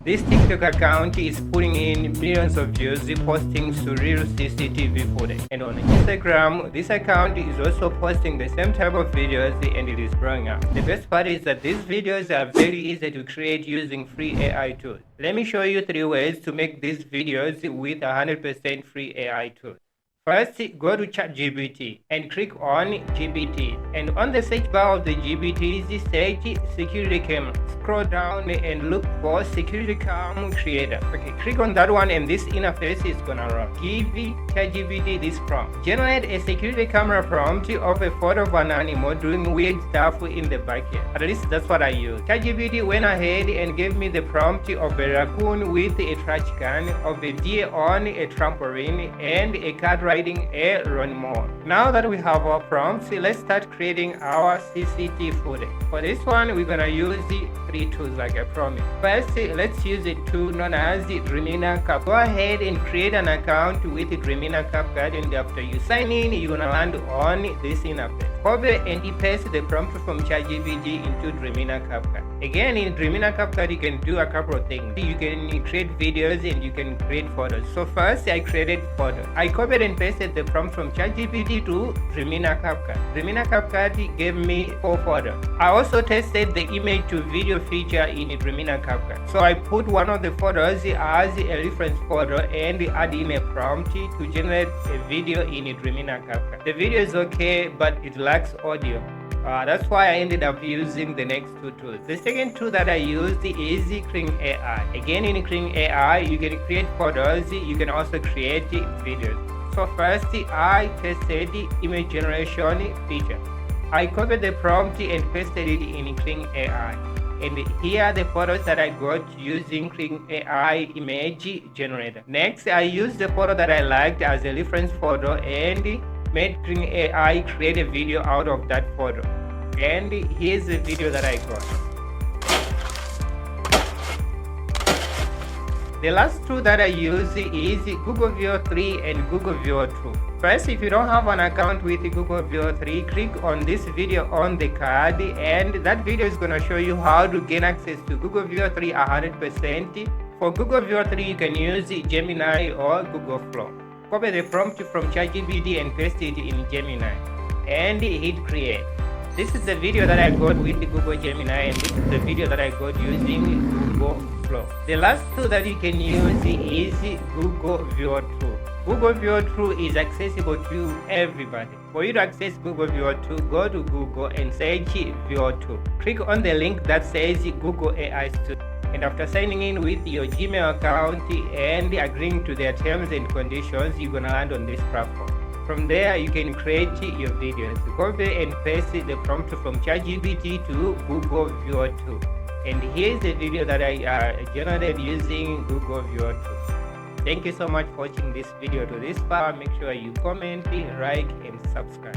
This TikTok account is putting in millions of views, posting surreal CCTV footage. And on Instagram, this account is also posting the same type of videos and it is growing up. The best part is that these videos are very easy to create using free AI tools. Let me show you 3 ways to make these videos with 100% free AI tools. First, go to ChatGPT and click on GPT. And on the search bar of the GPT, search security camera. Scroll down and look for security cam creator. Okay, click on that one and this interface is gonna run. Give ChatGPT this prompt. Generate a security camera prompt of a photo of an animal doing weird stuff in the backyard. At least that's what I use. ChatGPT went ahead and gave me the prompt of a raccoon with a trash can, of a deer on a trampoline, and a cat riding a lawnmower. Now that we have our prompts, let's start creating our CCTV footage. For this one, we're gonna use the 3 tools like I promised. First, let's use a tool known as the Dreamina. Go ahead and create an account with the Dreamina CapCut, and after you sign in, you're gonna land on this interface. Copy and paste the prompt from ChatGPT into Dreamina CapCut. Again, in Dreamina CapCut, you can do a couple of things. You can create videos and you can create photos. So first, I created photos. I copied and pasted the prompt from ChatGPT to Dreamina CapCut. Dreamina CapCut gave me 4 photos. I also tested the image to video feature in Dreamina CapCut. So I put one of the photos as a reference photo and add in a prompt to generate a video in Dreamina CapCut. The video is okay, but it lacks audio. That's why I ended up using the next 2 tools. The second tool that I used is Kling AI. Again, in Kling AI, you can create photos, you can also create videos. So first, I tested the image generation feature. I copied the prompt and pasted it in Kling AI. And here are the photos that I got using Kling AI image generator. Next, I used the photo that I liked as a reference photo and made Kling AI create a video out of that photo. And here's the video that I got. The last tool that I use is Google Viewer 3 and Google Viewer 2. First, if you don't have an account with Google Viewer 3, click on this video on the card and that video is going to show you how to gain access to Google Viewer 3 100%. For Google Viewer 3, you can use Gemini or Google Flow. Copy the prompt from ChatGPT and paste it in Gemini and hit create. This is the video that I got with Google Gemini and this is the video that I got using Google Flow. The last tool that you can use is Google Viewer 2. Google Viewer 2 is accessible to everybody. For you to access Google Viewer 2, go to Google and search Viewer 2. Click on the link that says Google AI Studio. And after signing in with your Gmail account and agreeing to their terms and conditions, you're gonna land on this platform. From there, you can create your videos. Copy and paste the prompt from ChatGPT to Google Viewer 2. And here's the video that I generated using Google Viewer 2. Thank you so much for watching this video to this far. Make sure you comment, like, and subscribe.